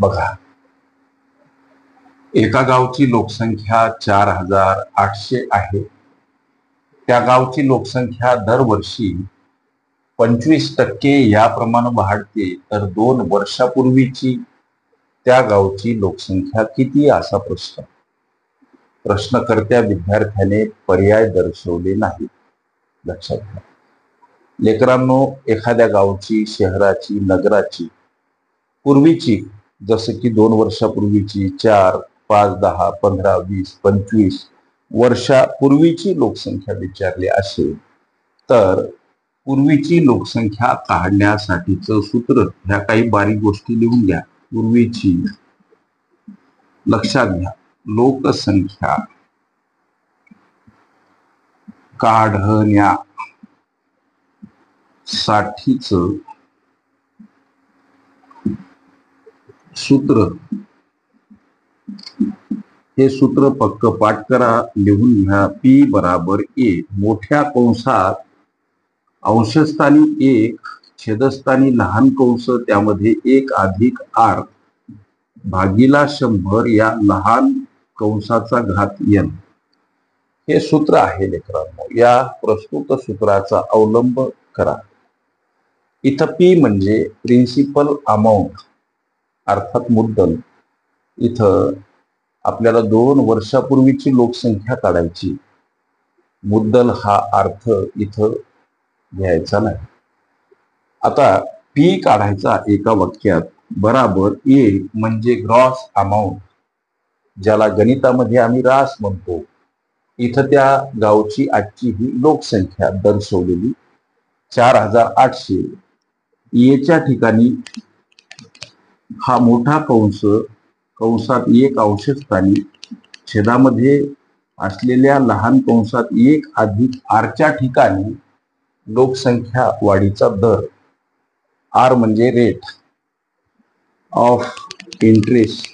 बघा, एका गावची लोकसंख्या 4,800 आहे. त्या गावची लोकसंख्या दरवर्षी 25% याप्रमाणे वाढते, तर 2 वर्षापूर्वीची त्या गावची लोकसंख्या किती असा प्रश्नकर्त्या विद्यार्थ्याने पर्याय दर्शवले नाही. लक्षात घ्या लेकरांनो, एखाद्या गावची, शहराची, नगराची पूर्वीची, जसं की 2 वर्षापूर्वीची, 4, 5, 10, 15, 20, 25 वर्षापूर्वीची लोकसंख्या विचारली असेल तर पूर्वीची लोकसंख्या काढण्यासाठीचं सूत्र, ह्या काही बारीक गोष्टी लिहून घ्या. पूर्वीची, लक्षात घ्या, लोकसंख्या काढण्यासाठीचं सूत्र, हे सूत्र पक्क पाठ करा, लिहून घ्या. पी बराबर ए, मोठ्या कंसात अंशस्थानी 1, छेदस्थानी लहान कंस, त्यामध्ये 1 अधिक आर भागीला 100 या लहान कंसाचा घात n. हे सूत्र आहे लेकरांनो. या प्रस्तुत सूत्राचा अवलंब करा. इथं पी म्हणजे प्रिन्सिपल अमाऊंट अर्थात मुद्दल. इथं आपल्याला 2 वर्षापूर्वीची लोकसंख्या काढायची. मुद्दल हा अर्थ इथं घ्यायचा नाही. आता पी काढायचा एका वाक्यात, बराबर ए म्हणजे ग्रॉस अमाऊंट, ज्याला गणितामध्ये आम्ही रास म्हणतो. इथं त्या गावची आजची ही लोकसंख्या दर्शवलेली 4,800. एच्या ठिकाणी हा मोठा कंस, कंसात 1 अंशस्थानी, छेदामध्ये असलेल्या लहान कंसात 1 अधिक आरच्या ठिकाणी लोकसंख्या वाढीचा दर, आर म्हणजे रेट ऑफ इंटरेस्ट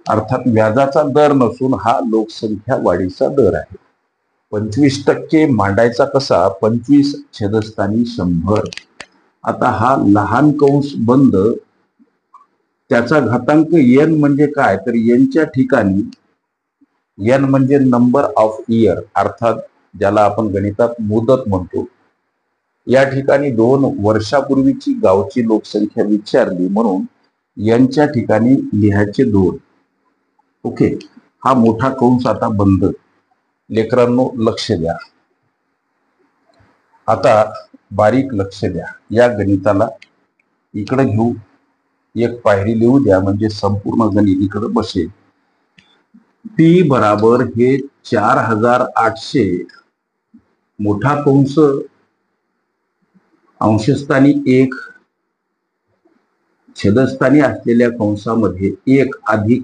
अर्थात व्याजाचा दर नसून हा लोकसंख्या वाढीचा दर आहे. 25% मांडायचा कसा, 25 छेदस्थानी 100. आता हा लहान कंस बंद, त्याचा घातांक n म्हणजे काय, तर nच्या ठिकाणी n म्हणजे नंबर ऑफ इयर अर्थात ज्याला आपण गणितात मुदत म्हणतो. या ठिकाणी 2 वर्षापूर्वीची गावची लोकसंख्या विचारली म्हणून यांच्या ठिकाणी लिहायचे 2. ओके, हा मोठा कंस आता बंद. लेकरांनो लक्ष द्या, आता बारीक लक्ष द्या. या गणिताला इकडे घेऊ, एक पायरी लिहू द्या, म्हणजे संपूर्ण गणित इकडे बसेल. पी बराबर हे 4,800 मोठा कंस अंशस्थानी 1, छेदस्थानी असलेल्या कंसामध्ये 1 अधिक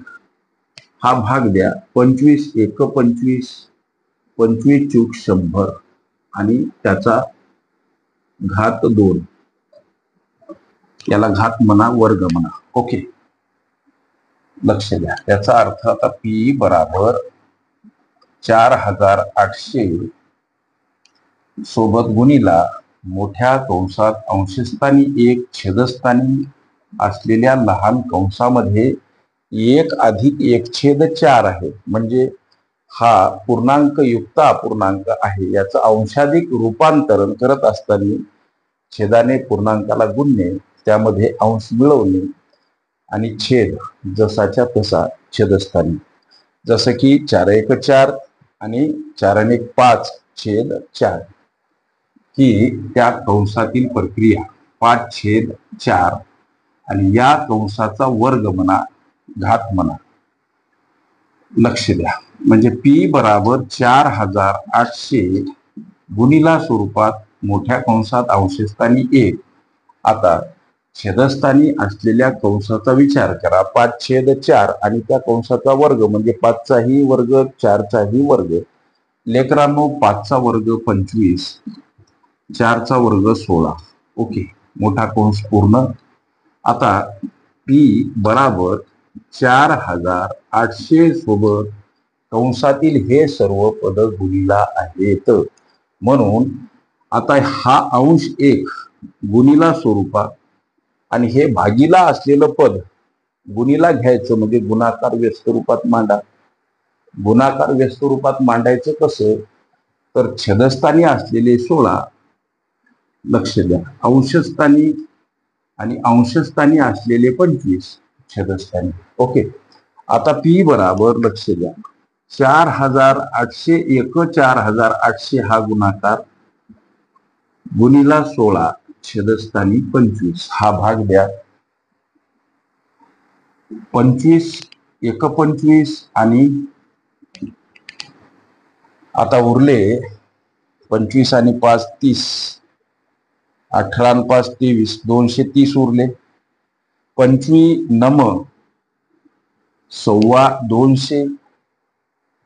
हा भाग द्या, 25 1 25, 25 चूक 100 आणि त्याचा घात 2, याला घात म्हणा, वर्ग म्हणा. ओके, लक्ष द्या. याचा अर्थ आता पी बराबर 4,800 सोबत गुणिला मोठ्या कंसात अंशस्थानी 1, छेदस्थानी असलेल्या लहान कंसामध्ये 1 अधिक 1/4 आहे, म्हणजे हा पूर्णांक युक्त अपूर्णांक आहे. याचं अंशाधिक रूपांतरण करत असताना छेदाने पूर्णांकाला गुणणे, त्यामध्ये अंश मिळवणे आणि छेद जसाच्या तसा छेदस्थानी, जसं की 4 1 4 आणि 4 1 5 छेद 4 ही त्या कंसातील प्रक्रिया 5/4 आणि या कंसाचा वर्ग म्हणा, घात म्हणा. लक्ष द्या, म्हणजे पी बराबर 4,800 गुणिला स्वरूपात मोठ्या कंसात अंशस्थानी 1. आता छेदस्थानी असलेल्या कंसाचा विचार करा, 5/4 आणि त्या कंसाचा वर्ग म्हणजे 5चाही वर्ग 4चाही वर्ग. लेकरांनो 5चा वर्ग 25, 4चा वर्ग 16. ओके, मोठा कंस पूर्ण. आता पी बराबर 4,800 सोबत कंसातील हे सर्व पद गुणिला आहेत, म्हणून आता हा अंश 1 गुणिला स्वरूपात आणि हे भागीला असलेलं पद गुणीला घ्यायचं म्हणजे गुणाकार व्यस्त रूपात मांडा. गुणाकार व्यस्त रूपात मांडायचं कसं, तर छेदस्थानी असलेले 16, लक्ष द्या, अंशस्थानी आणि अंशस्थानी असलेले 25 छेदस्थानी. ओके. आता पी बराबर, लक्ष द्या, 4800 एक 4800 हा गुणाकार गुणीला 16 छेदस्थानी 25 हा भाग द्या. 25 एक 25 आणि आता उरले 25 आणि 5 30, 18 आणि 5 23, 230 उरले. 25 नम सव्वा 200,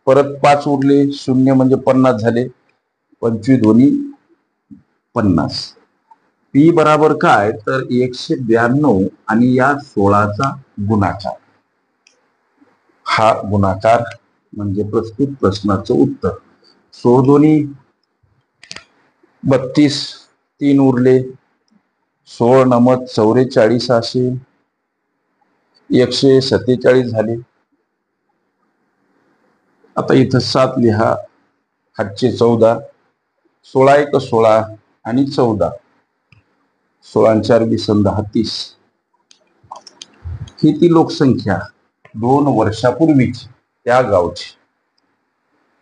परत 5 उरले, 0 म्हणजे 50 झाले. 25 दोन्ही 50. पी बराबर काय, तर 192 आणि या 16चा गुणाकार. हा गुणाकार म्हणजे प्रस्तुत प्रश्नाचं उत्तर. 16 दोन्ही 32, 3 उरले, 16 नमत 44 असे 147 झाले. आता इथं 7 लिहा, हातचे 14, 16 एक 16 आणि 14, 16 4 20 10 30. ही ती लोकसंख्या 2 वर्षापूर्वीची त्या गावची.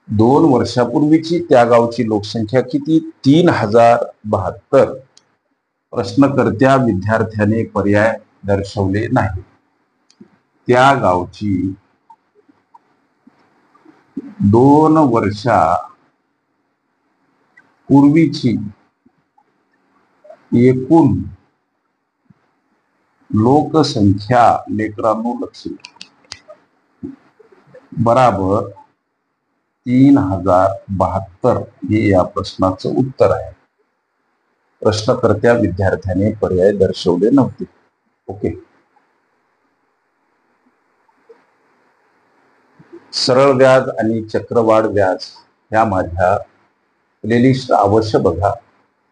2 वर्षापूर्वीची त्या गावची लोकसंख्या किती, 3072. प्रश्नकर्त्या विद्यार्थ्याने पर्याय दर्शवले नाही. त्या गावची 2 वर्षापूर्वीची एकूण लोकसंख्या, लेकरांनो लक्ष बराबर 3072 हे या प्रश्नाचं उत्तर आहे. प्रश्नकर्त्या विद्यार्थ्याने पर्याय दर्शवले नव्हते. ओके. सरळ व्याज आणि चक्रवाढ व्याज ह्या माझ्या प्लेलिस्ट अवश्य बघा.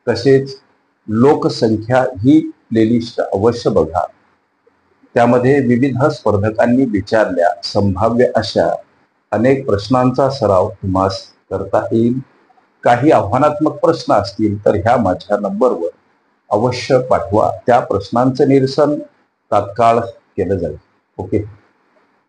तसेच लोकसंख्या ही प्लेलिस्ट अवश्य बघा. त्यामध्ये विविध स्पर्धकांनी विचारल्या संभाव्य अशा अनेक प्रश्नांचा सराव तुम्हास करता येईल. काही आव्हानात्मक प्रश्न असतील तर ह्या माझ्या नंबरवर अवश्य पाठवा. त्या प्रश्नांचं निरसन तात्काळ केलं जाईल. ओके.